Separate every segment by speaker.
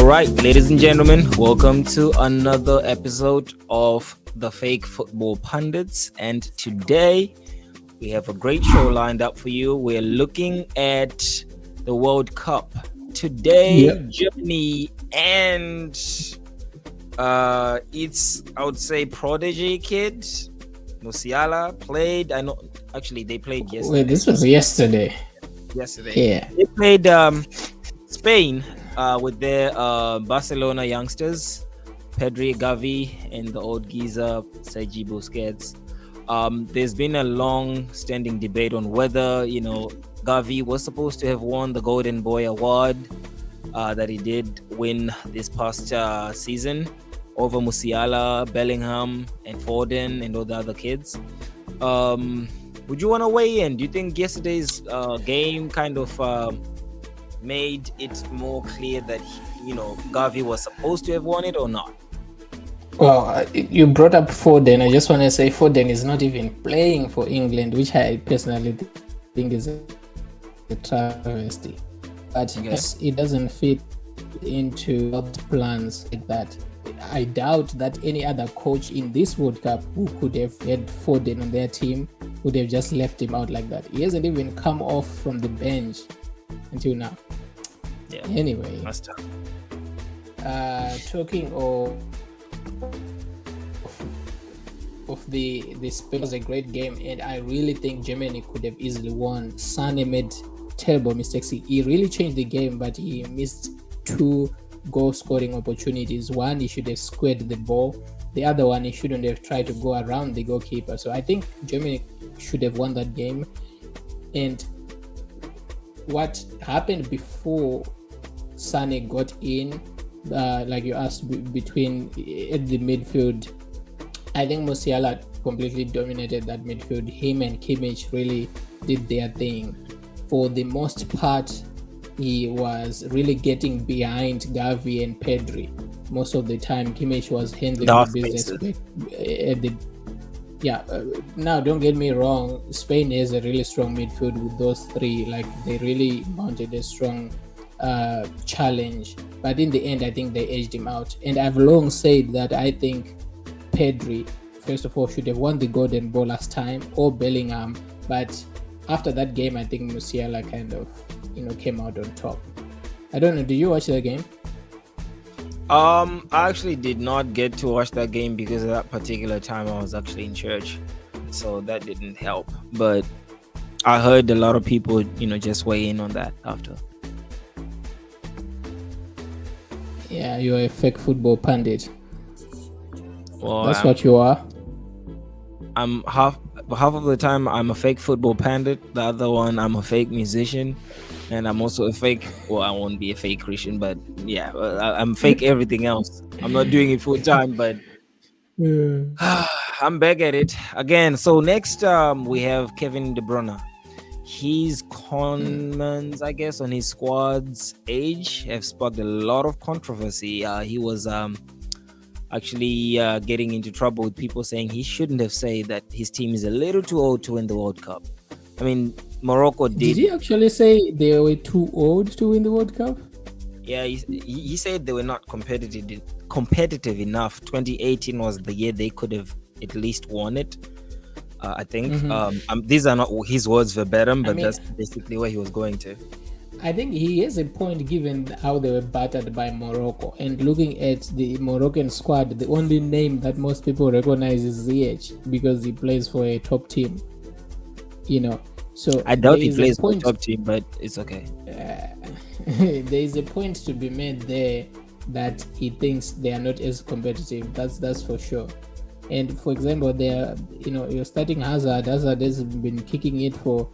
Speaker 1: right, ladies and gentlemen, welcome to another episode of the Fake Football Pundits. And today we have a great show lined up for you. We're looking at the World Cup. Today, Germany and its, I would say, prodigy kid, Musiala, played. I know, actually, they played yesterday.
Speaker 2: Wait, this was yesterday.
Speaker 1: Yeah. They played Spain with their Barcelona youngsters, Pedri, Gavi, and the old geezer, Sergi Busquets. There's been a long-standing debate on whether, Gavi was supposed to have won the Golden Boy Award that he did win this past season over Musiala, Bellingham, and Foden, and all the other kids. Would you want to weigh in? Do you think yesterday's game kind of made it more clear that, Gavi was supposed to have won it or not?
Speaker 2: Well, you brought up Foden. I just want to say Foden is not even playing for England, which I personally think is a travesty. But yes, it doesn't fit into plans like that. I doubt that any other coach in this World Cup who could have had Foden on their team would have just left him out like that. He hasn't even come off from the bench until now.
Speaker 1: Yeah.
Speaker 2: Anyway, talking of the Spain was a great game, and I really think Germany could have easily won. Sane made terrible mistakes. He really changed the game, but he missed two goal scoring opportunities. One, he should have squared the ball. The other one, he shouldn't have tried to go around the goalkeeper. So I think Germany should have won that game. And what happened before Sane got in, like you asked, between at the midfield, I think Musiala completely dominated that midfield. Him and Kimmich really did their thing. For the most part, he was really getting behind Gavi and Pedri. Most of the time, Kimmich was handling the business. Now, don't get me wrong. Spain has a really strong midfield with those three. Like, they really mounted a strong challenge. But in the end, I think they edged him out. And I've long said that I think Pedri, first of all, should have won the Golden Ball last time, or Bellingham. But after that game, I think Musiala kind of, came out on top. I don't know. Did you watch the game?
Speaker 1: I actually did not get to watch that game because at that particular time I was actually in church, so that didn't help. But I heard a lot of people, just weigh in on that after.
Speaker 2: Yeah, you're a fake football pundit.
Speaker 1: Well,
Speaker 2: that's what you are.
Speaker 1: I'm half of the time I'm a fake football pundit. The other one, I'm a fake musician. And I'm also a fake, well, I won't be a fake Christian, but yeah, I'm fake everything else. I'm not doing it full time, but I'm back at it again. So next, we have Kevin De Bruyne. His comments, I guess, on his squad's age have sparked a lot of controversy. He was actually getting into trouble with people saying he shouldn't have said that his team is a little too old to win the World Cup. I mean, Morocco did.
Speaker 2: Did he actually say they were too old to win the World Cup?
Speaker 1: Yeah, he said they were not competitive enough. 2018 was the year they could have at least won it. I think these are not his words verbatim, but that's basically where he was going to.
Speaker 2: I think he has a point given how they were battered by Morocco. And looking at the Moroccan squad, the only name that most people recognize is Ziyech because he plays for a top team. So
Speaker 1: I doubt he plays for a top team, but it's okay.
Speaker 2: There is a point to be made there that he thinks they are not as competitive. That's for sure. And for example, you're starting Hazard. Hazard has been kicking it for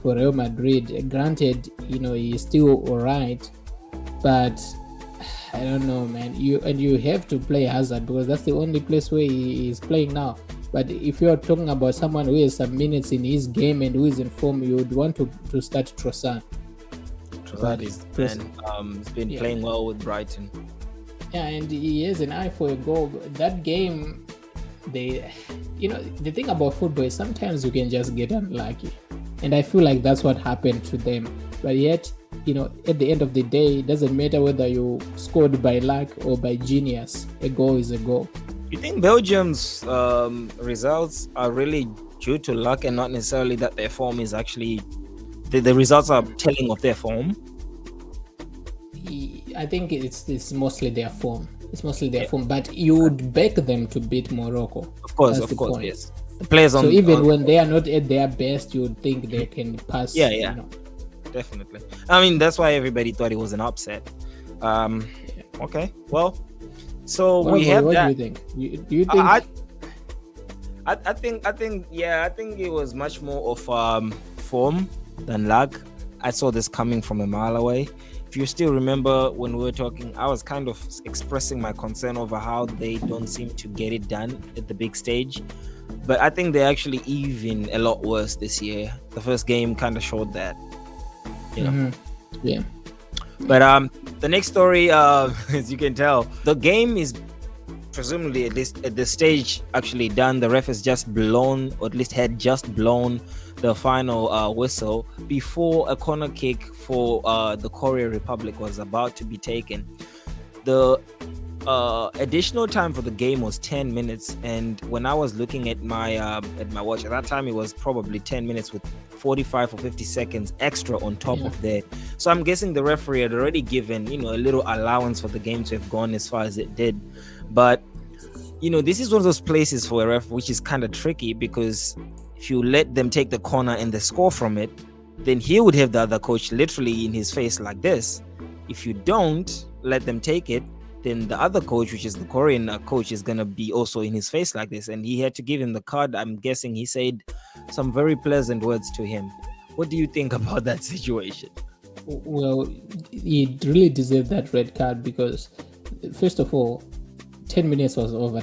Speaker 2: Real Madrid. Granted, he's still alright, but I don't know, man. You have to play Hazard because that's the only place where he is playing now. But if you're talking about someone who has some minutes in his game and who is in form, you would want to start Trossard.
Speaker 1: Trossard is he's been playing well with Brighton.
Speaker 2: Yeah, and he has an eye for a goal. That game, the thing about football is sometimes you can just get unlucky. And I feel like that's what happened to them. But yet, at the end of the day, it doesn't matter whether you scored by luck or by genius. A goal is a goal.
Speaker 1: You think Belgium's results are really due to luck and not necessarily that their form is actually the results are telling of their form?
Speaker 2: I think it's mostly their form. It's mostly their form, but you would back them to beat Morocco.
Speaker 1: Of course, yes. The players
Speaker 2: so even when they are not at their best, you would think they can pass.
Speaker 1: Yeah. Definitely. I mean, that's why everybody thought it was an upset. Okay, well, so what do you
Speaker 2: think? Do you think?
Speaker 1: I think it was much more of form than luck. I saw this coming from a mile away. If you still remember when we were talking, I was kind of expressing my concern over how they don't seem to get it done at the big stage. But I think they're actually even a lot worse this year. The first game kind of showed that.
Speaker 2: Yeah.
Speaker 1: But the next story, as you can tell, the game is presumably at this stage actually done. The ref has just blown, or at least had just blown, the final whistle before a corner kick for the Korea Republic was about to be taken. The additional time for the game was 10 minutes, and when I was looking at my watch at that time, it was probably 10 minutes with 45 or 50 seconds extra on top of that. So I'm guessing the referee had already given a little allowance for the game to have gone as far as it did. But this is one of those places for a ref which is kind of tricky, because if you let them take the corner and the score from it, then he would have the other coach literally in his face like this. If you don't let them take it, then the other coach, which is the Korean coach, is going to be also in his face like this. And he had to give him the card. I'm guessing he said some very pleasant words to him. What do you think about that situation?
Speaker 2: Well, he really deserved that red card because, first of all, 10 minutes was over.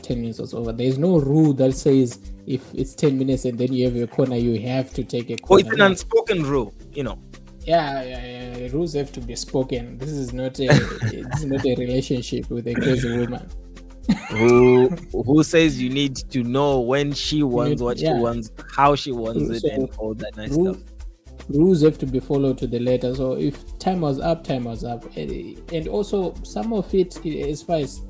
Speaker 2: There's no rule that says if it's 10 minutes and then you have your corner, you have to take a corner.
Speaker 1: It's an unspoken rule,
Speaker 2: Yeah, rules have to be spoken. This is not a relationship with a crazy woman.
Speaker 1: who says you need to know when she wants, what she wants, how she wants it, and all that nice stuff.
Speaker 2: Rules have to be followed to the letter. So if time was up. And also some of it, as far as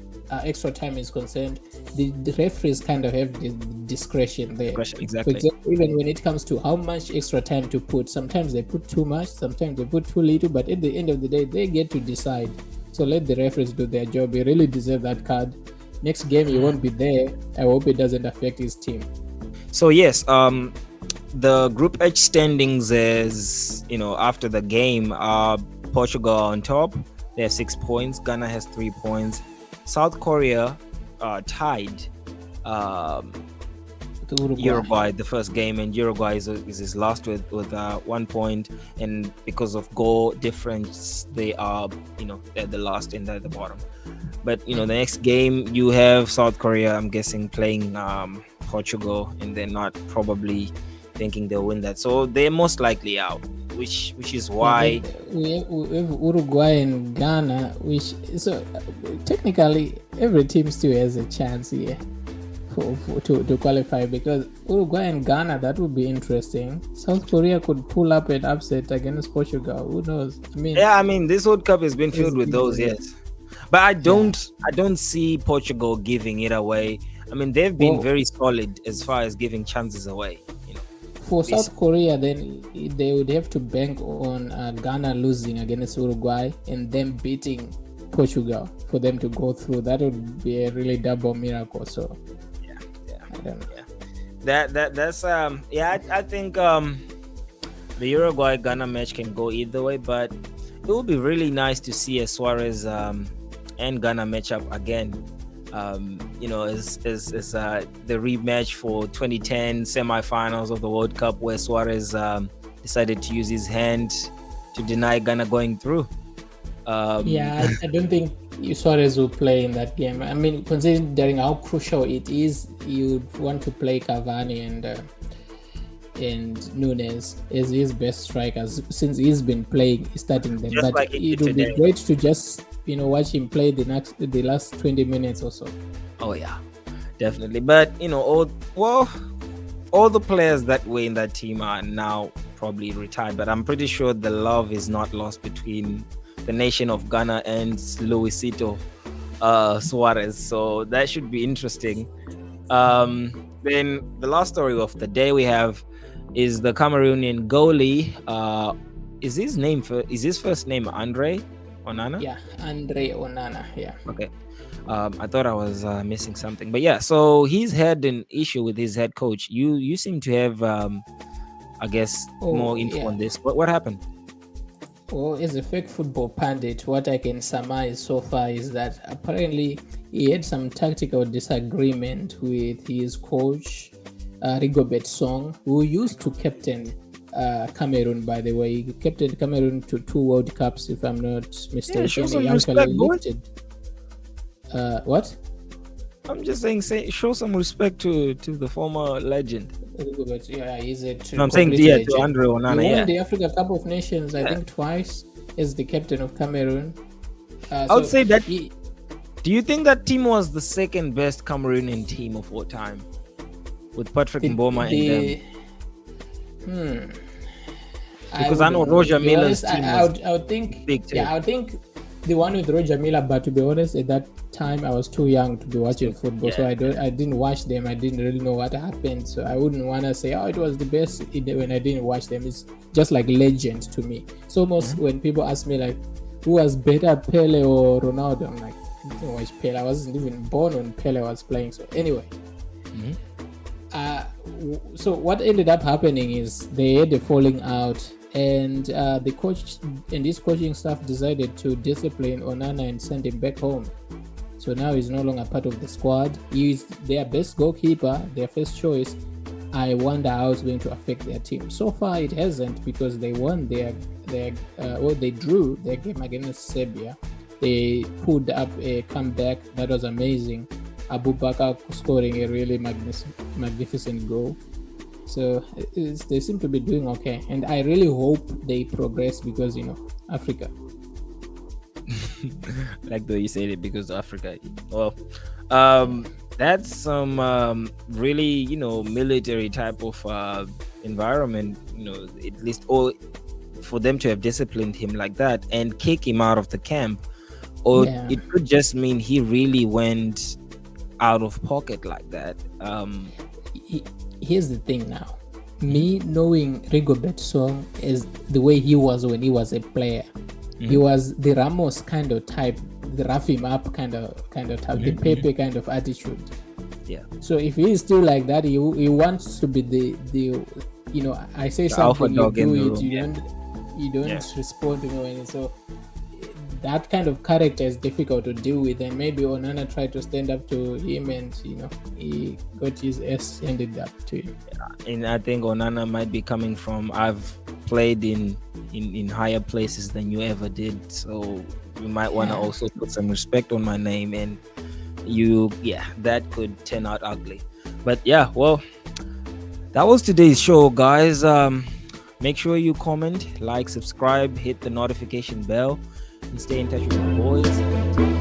Speaker 2: extra time is concerned, the referees kind of have the discretion there.
Speaker 1: Exactly.
Speaker 2: For example, even when it comes to how much extra time to put, sometimes they put too much, sometimes they put too little, but at the end of the day, they get to decide. So let the referees do their job. He really deserve that card. Next game, he won't be there. I hope it doesn't affect his team.
Speaker 1: So yes, the Group H standings is, after the game, Portugal on top. They have 6 points. Ghana has 3 points. South Korea tied Uruguay the first game, and Uruguay is his last with 1 point, and because of goal difference, they are they're the last and they're the bottom. But the next game you have South Korea, I'm guessing, playing Portugal, and they're not probably thinking they'll win that, so they're most likely out, which is why
Speaker 2: we have Uruguay and Ghana, so technically every team still has a chance here to qualify, because Uruguay and Ghana, that would be interesting. South Korea could pull up an upset against Portugal. Who knows?
Speaker 1: I mean, this World Cup has been filled with those, yes. But I don't see Portugal giving it away. I mean, they've been very solid as far as giving chances away.
Speaker 2: For South Korea, then they would have to bank on Ghana losing against Uruguay and them beating Portugal for them to go through. That would be a really double miracle. So I don't know.
Speaker 1: That's I think the Uruguay Ghana match can go either way, but it would be really nice to see a Suarez and Ghana matchup again. As the rematch for 2010 semifinals of the World Cup, where Suarez decided to use his hand to deny Ghana going through.
Speaker 2: I don't think Suarez will play in that game. I mean, considering how crucial it is, you'd want to play Cavani and Nunes as his best strikers, since he's been playing, starting them.
Speaker 1: Just
Speaker 2: but
Speaker 1: like
Speaker 2: it would be great to just watch him play the last 20 minutes or so.
Speaker 1: Oh yeah, definitely. But all the players that were in that team are now probably retired. But I'm pretty sure the love is not lost between the nation of Ghana and Luisito Suarez. So that should be interesting. Then the last story of the day we have is the Cameroonian goalie. Is his first name Andre Onana?
Speaker 2: Yeah, Andre Onana. Yeah.
Speaker 1: Okay. I thought I was missing something, but yeah. So he's had an issue with his head coach. You seem to have, I guess, more info on this. What happened?
Speaker 2: Well, as a fake football pundit, what I can surmise so far is that apparently he had some tactical disagreement with his coach, Rigobert Song, who used to captain Cameroon, by the way. He captained Cameroon to 2 World Cups, if I'm not mistaken.
Speaker 1: Yeah, show some respect, boy.
Speaker 2: What?
Speaker 1: I'm just saying, show some respect to the former legend.
Speaker 2: Yeah, he's a
Speaker 1: I'm saying to Andre Onana.
Speaker 2: He won the Africa Cup of Nations, I think, twice as the captain of Cameroon.
Speaker 1: I would say that. Do you think that team was the second best Cameroonian team of all time, with Patrick Mboma and them? Because I know Roger Miller's team was
Speaker 2: I would think
Speaker 1: big too.
Speaker 2: Yeah, I would think the one with Roger Miller, but to be honest, at that time I was too young to be watching football, so I didn't watch them. I didn't really know what happened, so I wouldn't want to say, oh, it was the best when I didn't watch them. It's just like legend to me. So almost when people ask me like, who was better, Pele or Ronaldo, I'm like, I didn't watch Pele. I wasn't even born when Pele was playing. So anyway, so what ended up happening is they had a falling out, and the coach and his coaching staff decided to discipline Onana and send him back home. So now he's no longer part of the squad. He's their best goalkeeper, their first choice. I wonder how it's going to affect their team. So far it hasn't, because they won they drew their game against Serbia. They pulled up a comeback that was amazing. Abubakar scoring a really magnificent goal. So they seem to be doing okay, and I really hope they progress, because Africa.
Speaker 1: Like the way you said it, because of Africa. Well, that's some really military type of environment. At least, or for them to have disciplined him like that and kick him out of the camp, or it could just mean he really went out of pocket like that.
Speaker 2: Here's the thing now. Me knowing Rigobert Song is the way he was when he was a player. He was the Ramos kind of type, the rough him up kind of type, the Pepe kind of attitude. Yeah. So if he is still like that, he wants to be the I say the something, you do it, you don't respond to me, and so that kind of character is difficult to deal with, and maybe Onana tried to stand up to him, and he got his ass handed up to him.
Speaker 1: And I think Onana might be coming from, I've played in higher places than you ever did, so you might want to also put some respect on my name, and that could turn out ugly. But well, that was today's show, guys. Make sure you comment, like, subscribe, hit the notification bell, and stay in touch with the boys.